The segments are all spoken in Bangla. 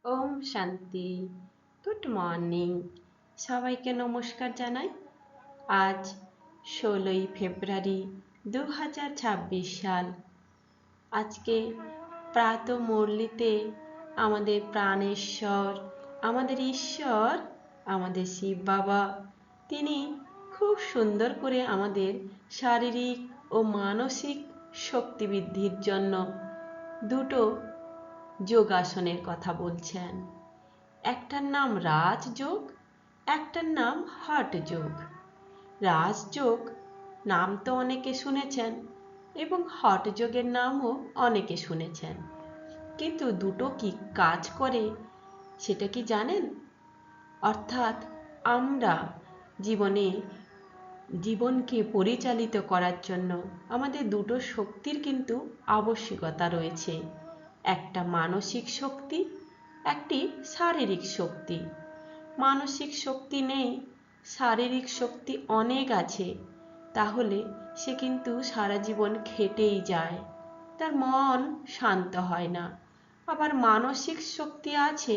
ওম শান্তি। Good morning. সবাইকে নমস্কার জানাই। আজ 16ই ফেব্রুয়ারি 2026 সাল। আজকে প্রাত মুরলিতে আমাদের প্রাণেশ্বর, আমাদের ঈশ্বর, আমাদের শিব বাবা তিনি খুব সুন্দর করে আমাদের শারীরিক ও মানসিক শক্তি বৃদ্ধির জন্য দুটো যোগাসনের কথা বলছেন। একটার নাম রাজযোগ, একটার নাম হঠযোগ। রাজযোগ নাম তো অনেকে শুনেছেন এবং হঠযোগের নামও অনেকে শুনেছেন, কিন্তু দুটো কি কাজ করে সেটা কি জানেন? অর্থাৎ আমরা জীবনে জীবনকে পরিচালিত করার জন্য আমাদের দুটো শক্তির কিন্তু আবশ্যকতা রয়েছে। একটা মানসিক শক্তি, একটি শারীরিক শক্তি। মানসিক শক্তি নেই, শারীরিক শক্তি অনেক আছে, তাহলে সে কিন্তু সারা জীবন খেটেই যায়, তার মন শান্ত হয় না। আবার মানসিক শক্তি আছে,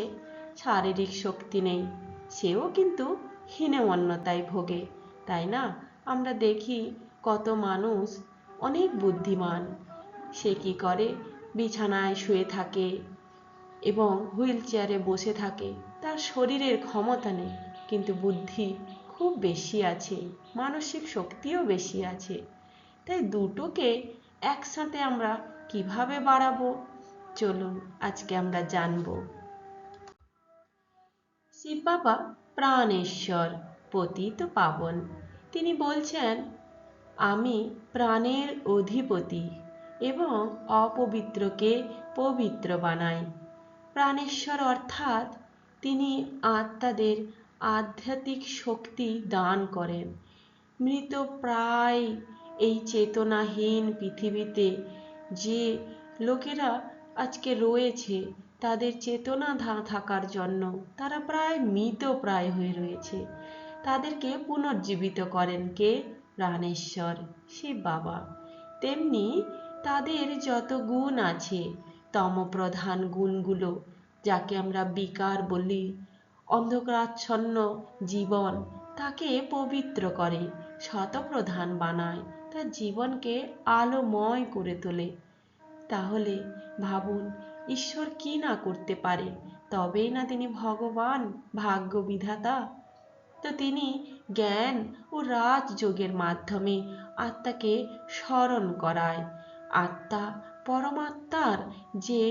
শারীরিক শক্তি নেই, সেও কিন্তু হীনমন্যতায় ভোগে, তাই না? আমরা দেখি কত মানুষ অনেক বুদ্ধিমান, সে কি করে, বিছানায় শুয়ে থাকে এবং হুইল চেয়ারে বসে থাকে, তার শরীরের ক্ষমতা নেই কিন্তু বুদ্ধি খুব বেশি আছে, মানসিক শক্তিও বেশি আছে। তাই দুটোকে একসাথে আমরা কিভাবে বাড়াবো, চলুন আজকে আমরা জানবো। শিব বাবা প্রাণেশ্বর, পতিত পাবন। তিনি বলছেন, আমি প্রাণের অধিপতি এবং অপবিত্রকে পবিত্র বানাই। প্রাণেশ্বর অর্থাৎ তিনি আত্মাদের আধ্যাত্মিক শক্তি দান করেন। মৃত প্রায় এই চেতনাহীন পৃথিবীতে যে লোকেরা আজকে রয়েছে, তাদের চেতনা থাকার জন্য তারা প্রায় মৃত প্রায় হয়ে রয়েছে, তাদেরকে পুনর্জীবিত করেন কে? প্রাণেশ্বর শিব বাবা। তেমনি তাদের যত গুণ আছে, তমপ্রধান গুণগুলো, যাকে আমরা বিকার বলি, অন্ধকারাচ্ছন্ন জীবন, তাকে পবিত্র করে, শতপ্রধান বানায়, তার জীবনকে আলোময় করে তোলে। তাহলে ভাবুন, ঈশ্বর কি না করতে পারে, তবেই না তিনি ভগবান, ভাগ্য বিধাতা। তো তিনি জ্ঞান ও রাজযোগের মাধ্যমে আত্মাকে স্মরণ করায়। আত্মা পরমাত্মার যে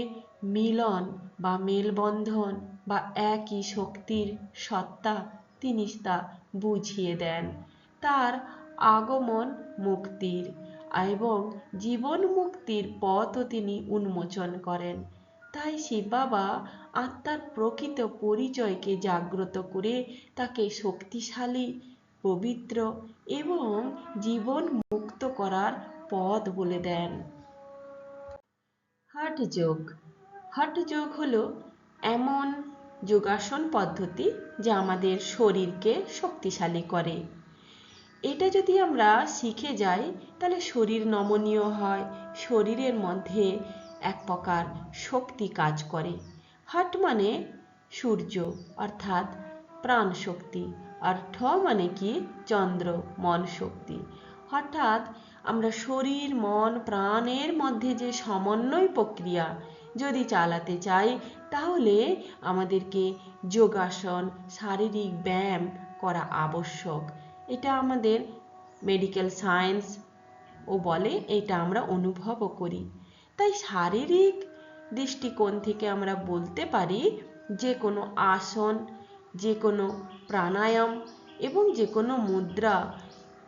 মিলন বা মেলবন্ধন বা একই শক্তির সত্তা, তিনি তা বুঝিয়ে দেন। তার আগমন মুক্তির এবং জীবন মুক্তির পথও তিনি উন্মোচন করেন। তাই শিব বাবা আত্মার প্রকৃত পরিচয়কে জাগ্রত করে তাকে শক্তিশালী, পবিত্র এবং জীবন মুক্ত করার পথ বলে দেন। হঠযোগ। হঠযোগ হলো এমন যোগাসন পদ্ধতি যা আমাদের শরীরকে শক্তিশালী করে। এটা যদি আমরা শিখে যাই তাহলে শরীর নমনীয় হয়, শরীরের মধ্যে এক প্রকার শক্তি কাজ করে। হঠ মানে সূর্য অর্থাৎ প্রাণ শক্তি, আর ঠ মানে কি? চন্দ্র, মন শক্তি। অর্থাৎ আমরা শরীর মন প্রাণের মধ্যে যে সমন্বয় প্রক্রিয়া যদি চালাতে চাই, তাহলে আমাদেরকে যোগাসন, শারীরিক ব্যায়াম করা আবশ্যক। এটা আমাদের মেডিকেল সায়েন্স ও বলে, এটা আমরা অনুভবও করি। তাই শারীরিক দৃষ্টিকোণ থেকে আমরা বলতে পারি, যে কোনো আসন, যে কোনো প্রাণায়াম এবং যে কোনো মুদ্রা,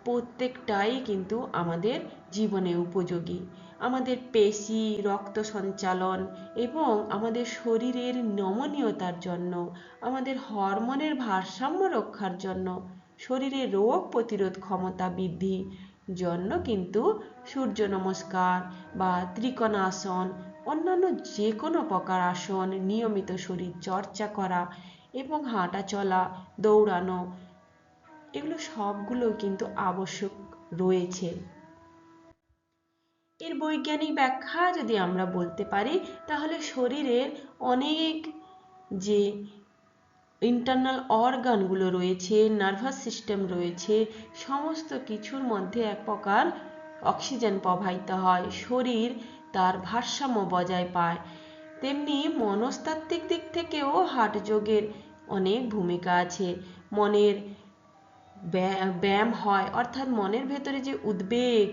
প্রত্যেকটাই কিন্তু আমাদের জীবনে উপযোগী। আমাদের পেশি, রক্ত সঞ্চালন এবং আমাদের শরীরের নমনীয়তার জন্য, আমাদের হরমোনের ভারসাম্য রক্ষার জন্য, শরীরে রোগ প্রতিরোধ ক্ষমতা বৃদ্ধি জন্য কিন্তু সূর্য নমস্কার বা ত্রিকোণাসন, অন্যান্য যে কোনো প্রকার আসন, নিয়মিত শরীর চর্চা করা এবং হাঁটা চলা, দৌড়ানো, এগুলো সবগুলো কিন্তু আবশ্যক রয়েছে। এর বৈজ্ঞানিক ব্যাখ্যা যদি আমরা বলতে পারি, তাহলে শরীরের অনেক যে ইন্টারনাল অর্গানগুলো রয়েছে, নার্ভাস সিস্টেম রয়েছে, সমস্ত কিছুর মধ্যে এক প্রকার অক্সিজেন প্রবাহিত হয়, শরীর তার ভারসাম্য বজায় পায়। তেমনি মনস্তাত্ত্বিক দিক থেকেও হাঠযোগের অনেক ভূমিকা আছে। মনের ব্যায়াম হয়, অর্থাৎ মনের ভেতরে যে উদ্বেগ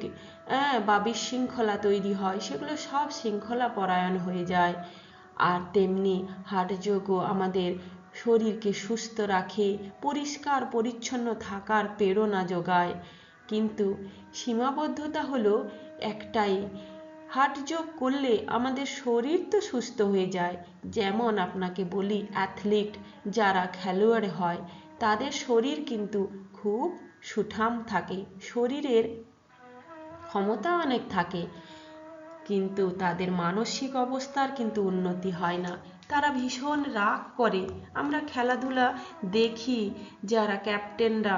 বা বিশৃঙ্খলা তৈরি হয়, সেগুলো সব শৃঙ্খলা পরায়ণ হয়ে যায়। আর তেমনি হাঠযোগও আমাদের শরীরকে সুস্থ রাখে, পরিষ্কার পরিচ্ছন্ন থাকার প্রেরণা যোগায়। কিন্তু সীমাবদ্ধতা হলো একটাই, হাঠযোগ করলে আমাদের শরীর তো সুস্থ হয়ে যায়। যেমন আপনাকে বলি, অ্যাথলিট যারা খেলোয়াড় হয় তাদের শরীর কিন্তু খুব সুঠাম থাকে, শরীরের ক্ষমতা অনেক থাকে, কিন্তু তাদের মানসিক অবস্থার কিন্তু উন্নতি হয় না। তারা ভীষণ রাগ করে। আমরা খেলাধুলা দেখি, যারা ক্যাপ্টেনরা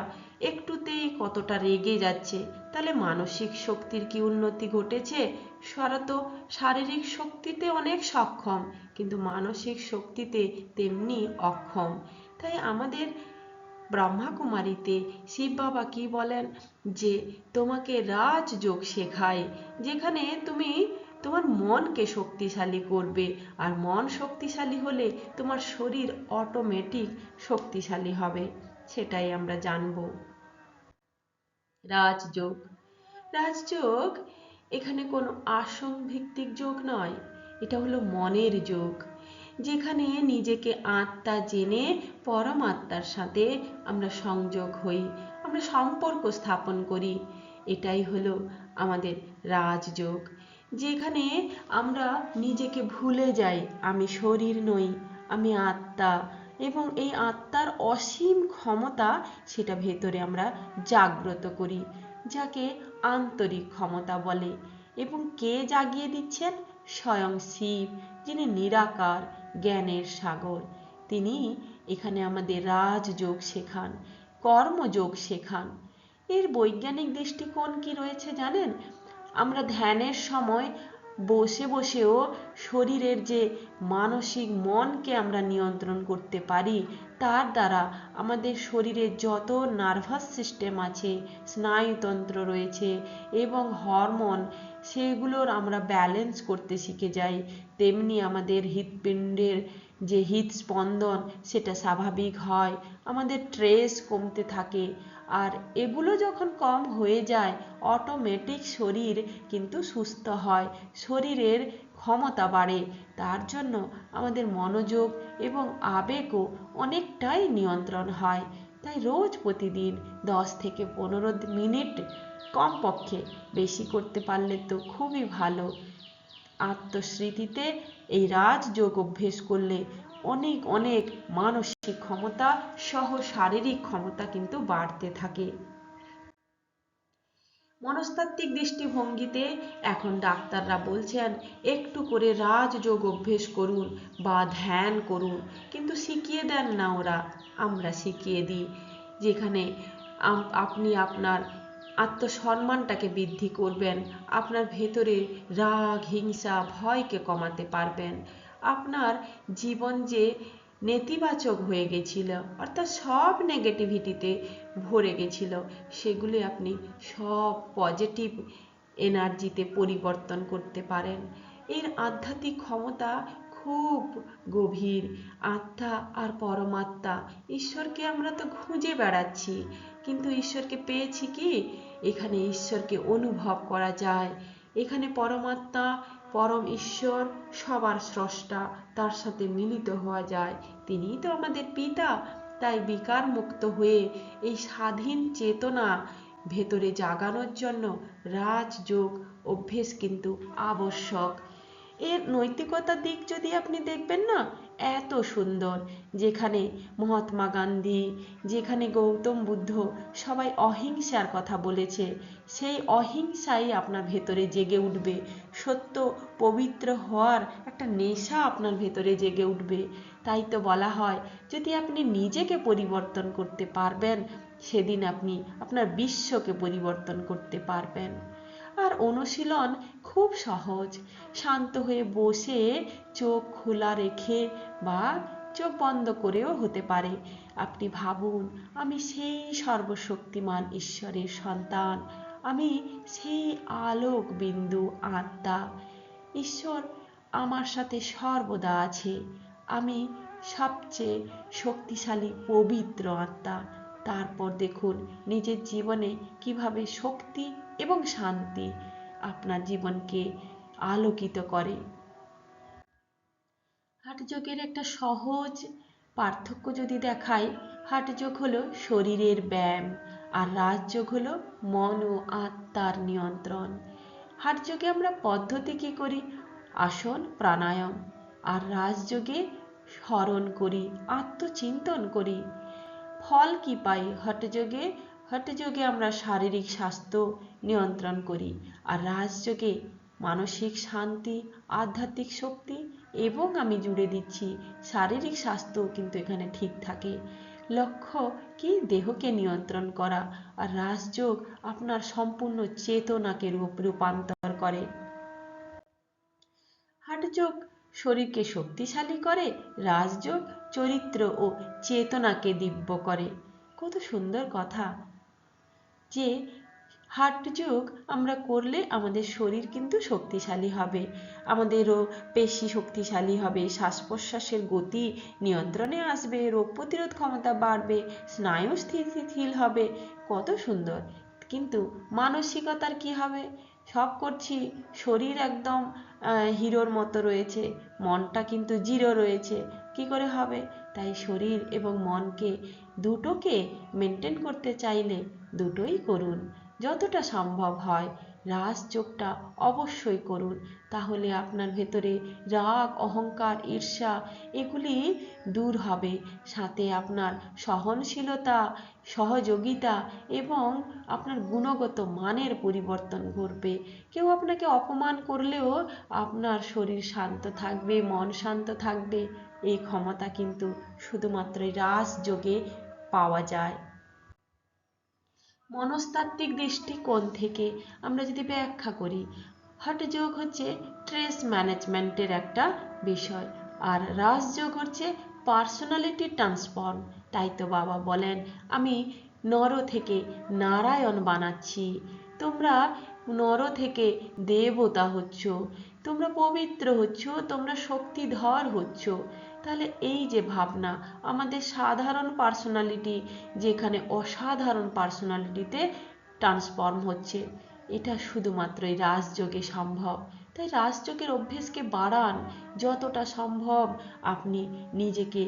একটুতেই কতটা রেগে যাচ্ছে, তাহলে মানসিক শক্তির কি উন্নতি ঘটেছে? সারা তো শারীরিক শক্তিতে অনেক সক্ষম, কিন্তু মানসিক শক্তিতে তেমনি অক্ষম। তাই আমাদের ব্রহ্মাকুমারীতে শিব বাবা কি বলেন, যে তোমাকে রাজযোগ শেখায়, যেখানে তুমি তোমার মনকে শক্তিশালী করবে, আর মন শক্তিশালী হলে তোমার শরীর অটোমেটিক শক্তিশালী হবে। সেটাই আমরা জানব। রাজযোগ, রাজযোগ এখানে কোনো আসন ভিত্তিক যোগ নয়, এটা হলো মনের যোগ, যেখানে নিজেকে আত্মা জেনে পরমাত্মার সাথে আমরা সংযোগ হই, আমরা সম্পর্ক স্থাপন করি। এটাই হলো আমাদের রাজযোগ, যেখানে আমরা নিজেকে ভুলে যাই, আমি শরীর নই, আমি আত্মা, এবং এই আত্মার অসীম ক্ষমতা সেটা ভেতরে আমরা জাগ্রত করি, যাকে আন্তরিক ক্ষমতা বলে। এবং কে জাগিয়ে দিচ্ছেন? স্বয়ং শিব, যিনি নিরাকার জ্ঞানের সাগর। তিনি এখানে আমাদের রাজযোগ শেখান, কর্মযোগ শেখান। এর বৈজ্ঞানিক দৃষ্টিকোণ কি রয়েছে জানেন? আমরা ধ্যানের সময় বসে বসেও শরীরের যে মানসিক মনকে আমরা নিয়ন্ত্রণ করতে পারি, তার দ্বারা আমাদের শরীরে যত নার্ভাস সিস্টেম আছে, স্নায়ুতন্ত্র রয়েছে এবং হরমোন, সেগুলোর আমরা ব্যালেন্স করতে শিখে যাই। তেমনি আমাদের হৃৎপিণ্ডের যে হৃদস্পন্দন সেটা স্বাভাবিক হয়, আমাদের স্ট্রেস কমতে থাকে। আর এগুলো যখন কম হয়ে যায়, অটোমেটিক শরীর কিন্তু সুস্থ হয়, শরীরের ক্ষমতা বাড়ে। তার জন্য আমাদের মনোযোগ এবং আবেগও অনেকটাই নিয়ন্ত্রণ হয়। তাই রোজ প্রতিদিন 10 থেকে 15 মিনিট কমপক্ষে, বেশি করতে পারলে তো খুবই ভালো, আত্মস্মৃতিতে এই রাজযোগ অভ্যেস করলে অনেক অনেক মানসিক ক্ষমতা সহ শারীরিক ক্ষমতা কিন্তু বাড়তে থাকে। মনস্তাত্ত্বিক দৃষ্টিভঙ্গিতে এখন ডাক্তাররা বলছেন একটু করে রাজযোগ অভ্যেস করুন বা ধ্যান করুন, কিন্তু শিখিয়ে দেন না ওরা, আমরা শিখিয়ে দিই। যেখানে আপনি আপনার আত্মসম্মানটাকে বৃদ্ধি করবেন, আপনার ভেতরে রাগ, হিংসা, ভয়কে কমাতে পারবেন। আপনার জীবন যে নেতিবাচক হয়ে গেছিল, অর্থাৎ সব নেগেটিভিটিতে ভরে গেছিল, সেগুলি আপনি সব পজিটিভ এনার্জিতে পরিবর্তন করতে পারেন। এর আধ্যাত্মিক ক্ষমতা খুব গভীর। আত্মা আর পরমাত্মা, ঈশ্বরকে আমরা তো খুঁজে বেড়াচ্ছি, কিন্তু ঈশ্বরকে পেয়েছি কি? এখানে ঈশ্বরকে অনুভব করা যায়। এখানে পরমাত্মা, পরম ঈশ্বর, সবার স্রষ্টা, তার সাথে মিলিত হওয়া যায়। তিনিই তো আমাদের পিতা। তাই বিকার মুক্ত হয়ে এই স্বাধীন চেতনা ভেতরে জাগানোর জন্য রাজযোগ অভ্যেস কিন্তু আবশ্যক। এর নৈতিকতার দিক যদি আপনি দেখবেন না, এত সুন্দর। যেখানে মহাত্মা গান্ধী, যেখানে গৌতম বুদ্ধ, সবাই অহিংসার কথা বলেছে, সেই অহিংসাই আপনার ভেতরে জেগে উঠবে। সত্য পবিত্র হওয়ার একটা নেশা আপনার ভেতরে জেগে উঠবে। তাই তো বলা হয়, যদি আপনি নিজেকে পরিবর্তন করতে পারবেন, সেদিন আপনি আপনার বিশ্বকে পরিবর্তন করতে পারবেন। আর অনুশীলন খুব সহজ। শান্ত হয়ে বসে চোখ খোলা রেখে বা চোখ বন্ধ করেও হতে পারে। আপনি ভাবুন, আমি সেই সর্বশক্তিমান ঈশ্বরের সন্তান, আমি সেই আলোক বিন্দু আত্মা। ঈশ্বর আমার সাথে সর্বদা আছে। আমি সবচেয়ে শক্তিশালী পবিত্র আত্মা। তারপর দেখুন নিজের জীবনে কিভাবে শক্তি এবং শান্তি আপনার জীবনকে আলোকিত করে। হাঠযোগের একটা সহজ পার্থক্য যদি দেখাই, হাঠযোগ হলো শরীরের ব্যায়াম আর রাজযোগ হলো মন ও আত্মার নিয়ন্ত্রণ। হাঠযোগে আমরা পদ্ধতি কি করি? আসন প্রাণায়াম। আর রাজযোগে স্মরণ করি, আত্মচিন্তন করি। ফল কি পাই হঠযোগে? হঠযোগে আমরা শারীরিক স্বাস্থ্য নিয়ন্ত্রণ করি, আর রাজযোগে মানসিক শান্তি, আধ্যাত্মিক শক্তি এবং আমি জুড়ে দিচ্ছি শারীরিক স্বাস্থ্যও কিন্তু এখানে ঠিক থাকে। লক্ষ্য কি? দেহকে নিয়ন্ত্রণ করা। আর রাজযোগ আপনার সম্পূর্ণ চেতনাকে রূপান্তর করে। হাঠযোগ শরীরকে শক্তিশালী করে, রাজযোগ চরিত্র ও চেতনাকে দিব্য করে। কত সুন্দর কথা যে হাঠযোগ আমরা করলে আমাদের শরীর কিন্তু শক্তিশালী হবে, আমাদেরও পেশি শক্তিশালী হবে, শ্বাস প্রশ্বাসের গতি নিয়ন্ত্রণে আসবে, রোগ প্রতিরোধ ক্ষমতা বাড়বে, স্নায়ু স্থিতিশীল হবে। কত সুন্দর। কিন্তু মানসিকতার কি হবে? সব করছি, শরীর একদম হিরোর মতো রয়েছে, মনটা কিন্তু জিরো রয়েছে, কি করে হবে? তাই শরীর এবং মনকে দুটোকে মেনটেন করতে চাইলে দুটোই করুন। যতটা সম্ভব হয় রাজযোগটা অবশ্যই করুন, তাহলে আপনার ভেতরে রাগ, অহংকার, ঈর্ষা এগুলি দূর হবে। সাথে আপনার সহনশীলতা, সহযোগিতা এবং আপনার গুণগত মানের পরিবর্তন ঘটবে। কেউ আপনাকে অপমান করলেও আপনার শরীর শান্ত থাকবে, মন শান্ত থাকবে। এই ক্ষমতা কিন্তু শুধুমাত্র রাজযোগে পাওয়া যায়। মনস্তাত্ত্বিক দৃষ্টিকোণ থেকে আমরা যদি ব্যাখ্যা করি, হঠযোগ হচ্ছে স্ট্রেস ম্যানেজমেন্টের একটা বিষয়, আর রাজযোগ হচ্ছে পার্সোনালিটি ট্রান্সফর্ম। তাই তো বাবা বলেন, আমি নর থেকে নারায়ণ বানাচ্ছি, তোমরা নর থেকে দেবতা হচ্ছ, তোমরা পবিত্র হচ্ছ, তোমরা শক্তিধর হচ্ছ। তাহলে এই যে ভাবনা, আমাদের সাধারণ পার্সোনালিটি যেখানে অসাধারণ পার্সোনালিটিতে ট্রান্সফর্ম হচ্ছে, এটা শুধুমাত্রই রাজযোগে সম্ভব। তাই রাজযোগের অভ্যেসকে বাড়ান, যতটা সম্ভব আপনি নিজেকে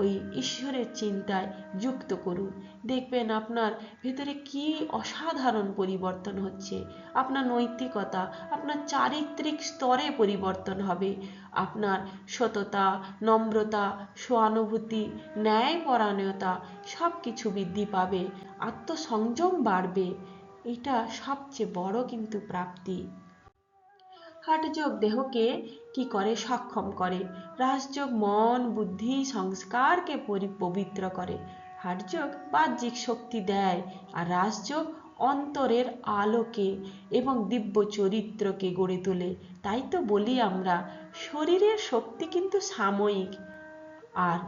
ওই ঈশ্বরের চিন্তায় যুক্ত করুন। দেখবেন আপনার ভেতরে কি অসাধারণ পরিবর্তন হচ্ছে। আপনার নৈতিকতা, আপনার চারিত্রিক স্তরে পরিবর্তন হবে। আপনার সততা, নম্রতা, সহানুভূতি, ন্যায়পরায়ণতা সব কিছু বৃদ্ধি পাবে, আত্মসংযম বাড়বে। এটা সবচেয়ে বড় কিন্তু প্রাপ্তি। হাঠযোগ দেহকে কি করে? সক্ষম করে। রাজযোগ মন, বুদ্ধি, সংস্কারকে পবিত্র করে। হাঠযোগ বাহ্যিক শক্তি দেয়, আর রাজযোগ অন্তরের আলোকে এবং দিব্য চরিত্রকে গড়ে তোলে। তাই তো বলি আমরা, শরীরের শক্তি কিন্তু সাময়িক, আর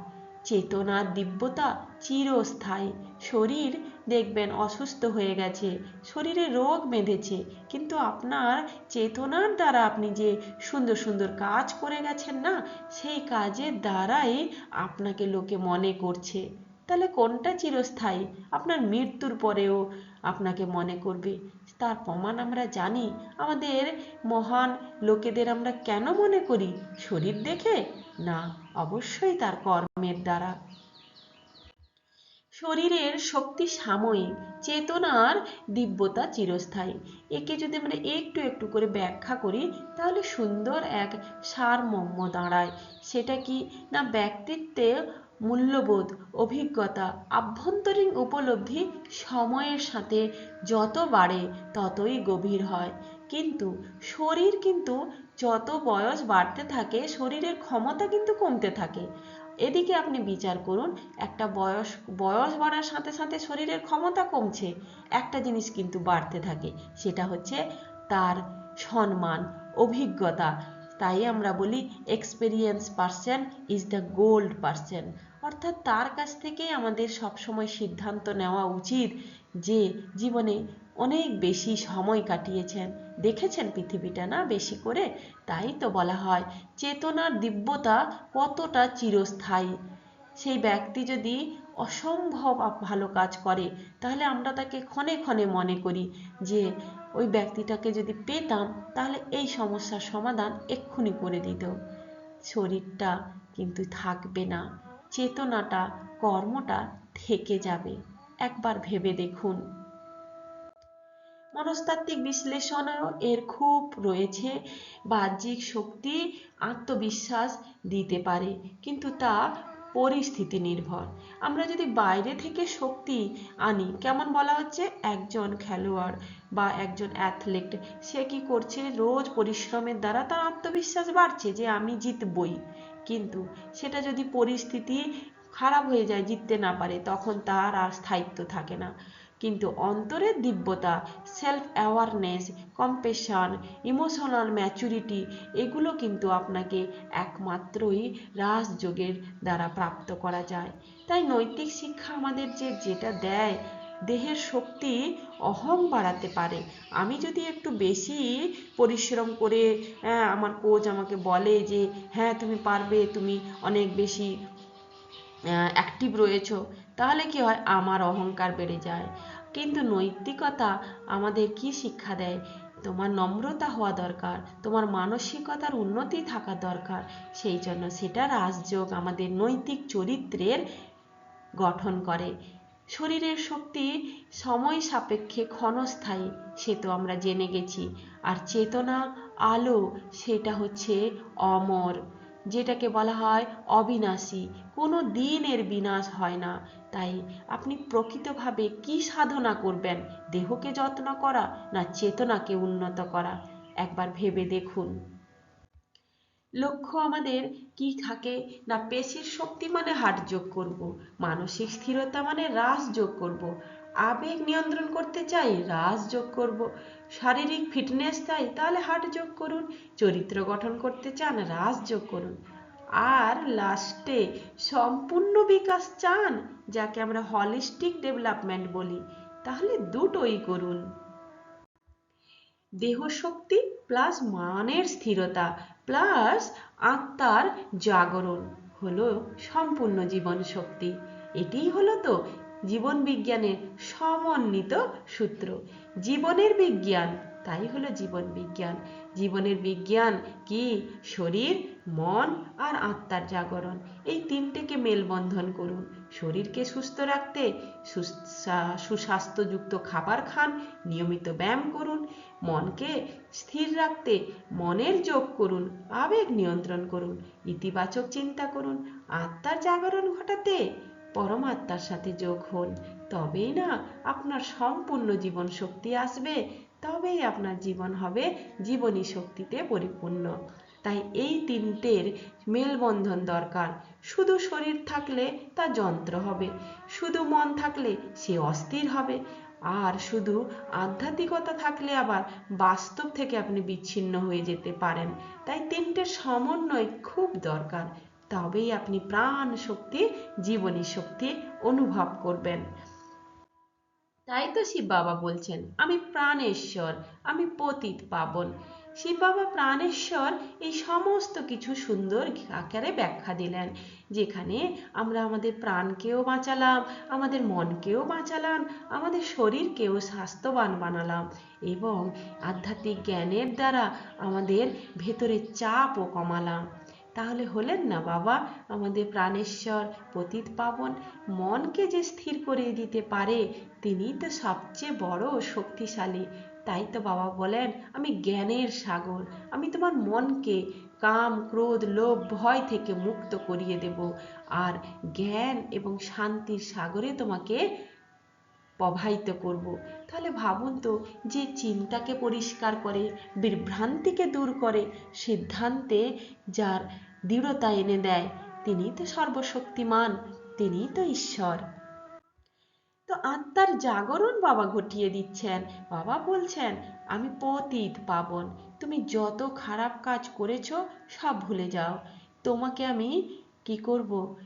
চেতনার দিব্যতা চিরস্থায়ী। শরীর দেখবেন অসুস্থ হয়ে গেছে, শরীরে রোগ বেঁধেছে, কিন্তু আপনার চেতনার দ্বারা আপনি যে সুন্দর সুন্দর কাজ করে গেছেন না, সেই কাজের দ্বারাই আপনাকে লোকে মনে করছে। তাহলে কোনটা চিরস্থায়ী? আপনার মৃত্যুর পরেও আপনাকে মনে করবে। তার প্রমাণ আমরা জানি। আমাদের মহান লোকেদের আমরা কেন মনে করি? শরীর দেখে না, অবশ্যই তার কর্মের দ্বারা। শরীরের শক্তি সাময়িক, চেতনার দিব্যতা চিরস্থায়ী। একে যদি আমরা একটু একটু করে ব্যাখ্যা করি, তাহলে সুন্দর এক সারমর্ম দাঁড়ায়। সেটা কি না, ব্যক্তিত্বে মূল্যবোধ, অভিজ্ঞতা, আভ্যন্তরীণ উপলব্ধি সময়ের সাথে যত বাড়ে ততই গভীর হয়। কিন্তু শরীর কিন্তু যত বয়স বাড়তে থাকে, শরীরের ক্ষমতা কিন্তু কমতে থাকে। এদিকে আপনি বিচার করুন, একটা বয়স বাড়ার সাথে সাথে শরীরের ক্ষমতা কমছে, একটা জিনিস কিন্তু বাড়তে থাকে, সেটা হচ্ছে তার সম্মান, অভিজ্ঞতা, তাই আমরা বলি experience person is the gold person. অর্থাৎ তার কাছ থেকেই আমাদের সবসময় সিদ্ধান্ত নেওয়া উচিত যে জীবনে অনেক বেশি সময় কাটিয়েছেন, দেখেছেন পৃথিবীটা না বেশি করে। তাই তো বলা হয় চেতনার দিব্যতা কতটা চিরস্থায়ী। সেই ব্যক্তি যদি অসম্ভব ভালো কাজ করে তাহলে আমরা তাকে ক্ষণে ক্ষণে মনে করি যে ওই ব্যক্তিটাকে যদি পেতাম তাহলে এই সমস্যার সমাধান এক্ষুনি করে দিত। শরীরটা কিন্তু থাকবে না, চেতনাটা, কর্মটা থেকে যাবে। একবার ভেবে দেখুন। মনস্তাত্ত্বিক বিশ্লেষণেও এর খুব রয়েছে। বাহ্যিক শক্তি আত্মবিশ্বাস দিতে পারে, কিন্তু তা পরিস্থিতি নির্ভর। আমরা যদি বাইরে থেকে শক্তি আনি, কেমন বলা হচ্ছে, একজন খেলোয়াড় বা একজন অ্যাথলেট সে কি করছে, রোজ পরিশ্রমের দ্বারা তার আত্মবিশ্বাস বাড়ছে যে আমি জিতবই। কিন্তু সেটা যদি পরিস্থিতি খারাপ হয়ে যায়, জিততে না পারে, তখন তার আর স্থায়িত্ব থাকে না। কিন্তু অন্তরের দিব্যতা, self awareness, compassion, emotional maturity, এগুলো কিন্তু আপনাকে একমাত্রই রাজযোগের দ্বারা প্রাপ্ত করা যায়। তাই নৈতিক শিক্ষা আমাদের যেটা দেয়, দেহের শক্তি অহং বাড়াতে পারে। আমি যদি একটু বেশি পরিশ্রম করে আমার কোচ আমাকে বলে যে হ্যাঁ তুমি পারবে, তুমি অনেক বেশি অ্যাক্টিভ রয়েছো, তাহলে কি হয়, আমার অহংকার বেড়ে যায়। কিন্তু নৈতিকতা আমাদের কি শিক্ষা দেয়, তোমার নম্রতা হওয়া দরকার, তোমার মানসিকতার উন্নতি থাকা দরকার। সেই জন্য সেটা রাজযোগ আমাদের নৈতিক চরিত্রের গঠন করে। শরীরের শক্তি সময় সাপেক্ষে ক্ষণস্থায়ী, সে তো আমরা জেনে গেছি। আর চেতনা, আলো, সেটা হচ্ছে অমর, যেটাকে বলা হয় অবিনাশী, কোনো দিন এর বিনাশ হয় না। তাই আপনি প্রকৃতভাবে কি সাধনা করবেন, দেহকে যত্ন করা না চেতনাকে উন্নত করা? একবার ভেবে দেখুন। লক্ষ্য আমাদের কি থাকে না, পেশির শক্তি মানে হাঠ যোগ করব, মানসিক স্থিরতা মানে রাস যোগ করব, আবেগ নিয়ন্ত্রণ করতে চাই রাস যোগ করব, শারীরিক ফিটনেস চাই তাহলে হাঠ যোগ করুন, চরিত্র গঠন করতে চান রাস যোগ করুন, আর লাস্টে সম্পূর্ণ বিকাশ চান, যাকে আমরা হলিস্টিক ডেভেলপমেন্ট বলি, তাহলে দুটোই করুন। দেহ শক্তি প্লাস মানের স্থিরতা প্লাস আত্মার জাগরণ হলো সম্পূর্ণ জীবন শক্তি। এটিই হলো তো জীবন বিজ্ঞানের সমন্বিত সূত্র। জীবনের বিজ্ঞান, তাই হলো জীবন বিজ্ঞান। জীবনের বিজ্ঞান কি, শরীর, মন আর আত্মার জাগরণ, এই তিনটেকে মেলবন্ধন করুন। শরীরকে সুস্থ রাখতে সুস্বাস্থ্যযুক্ত খাবার খান, নিয়মিত ব্যায়াম করুন। মনকে স্থির রাখতে মনের যোগ করুন, আবেগ নিয়ন্ত্রণ করুন, ইতিবাচক চিন্তা করুন। আত্মার জাগরণ ঘটাতে পরমাত্মার সাথে যোগ হন, তবেই না আপনার সম্পূর্ণ জীবন শক্তি আসবে, তবেই আপনার জীবন হবে জীবনী শক্তিতে পরিপূর্ণ। তাই এই তিনটের মেলবন্ধন দরকার। শুধু শরীর থাকলে তা যন্ত্র হবে, শুধু মন থাকলে সে অস্থির হবে, আর শুধু আধ্যাত্মিকতা থাকলে আবার বাস্তব থেকে আপনি বিচ্ছিন্ন হয়ে যেতে পারেন। তাই তিনটের সমন্বয় খুব দরকার, তবেই আপনি প্রাণ শক্তি, জীবনী শক্তি অনুভব করবেন। তাই তো শিব বাবা বলছেন আমি প্রাণেশ্বর, আমি পতিত পাবন। শিব বাবা প্রাণেশ্বর এই সমস্ত কিছু সুন্দর আকারে ব্যাখ্যা দিলেন, যেখানে আমরা আমাদের প্রাণকেও বাঁচালাম, আমাদের মনকেও বাঁচালাম, আমাদের শরীরকেও স্বাস্থ্যবান বানালাম, এবং আধ্যাত্মিক জ্ঞানের দ্বারা আমাদের ভেতরের চাপও কমালাম। তাহলে হলেন না বাবা আমাদের প্রাণেশ্বর, পতিত পাবন। মনকে যে স্থির করে দিতে পারে তিনি তো সবচেয়ে বড় শক্তিশালী। তাই তো বাবা বলেন আমি জ্ঞানের সাগর, আমি তোমার মনকে কাম, ক্রোধ, লোভ, ভয় থেকে মুক্ত করিয়ে দেব, আর জ্ঞান এবং শান্তির সাগরে তোমাকে প্রবাহিত করব। তাহলে ভাবুন তো, যে চিন্তাকে পরিষ্কার করে, বিভ্রান্তিকে দূর করে, সিদ্ধান্তে যার দৃঢ়তা এনে দেয়, তিনি তো সর্বশক্তিমান, তিনি তো ঈশ্বর। তো তো আত্মার জাগরণ বাবা ঘটিয়ে দিচ্ছেন। বাবা বলছেন, আমি পতিত পাবন, তুমি যত খারাপ কাজ করেছো সব ভুলে যাও, তোমাকে আমি কি করব,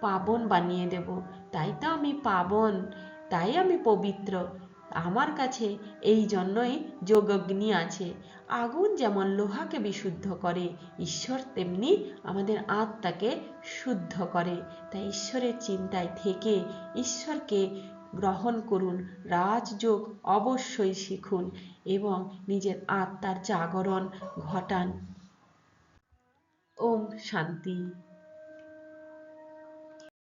পাবন বানিয়ে দেব। তাই তো আমি পাবন, তাই আমি পবিত্র। আমার কাছে এই জন্যই যোগগ্নি আছে। আগুন যেমন লোহাকে বিশুদ্ধ করে, ঈশ্বর তেমনি আমাদের আত্মাকে শুদ্ধ করে। তাই ঈশ্বরের চিন্তায় থেকে ঈশ্বরকে গ্রহণ করুন, রাজযোগ অবশ্যই শিখুন এবং নিজের আত্মার জাগরণ ঘটান। ওম শান্তি।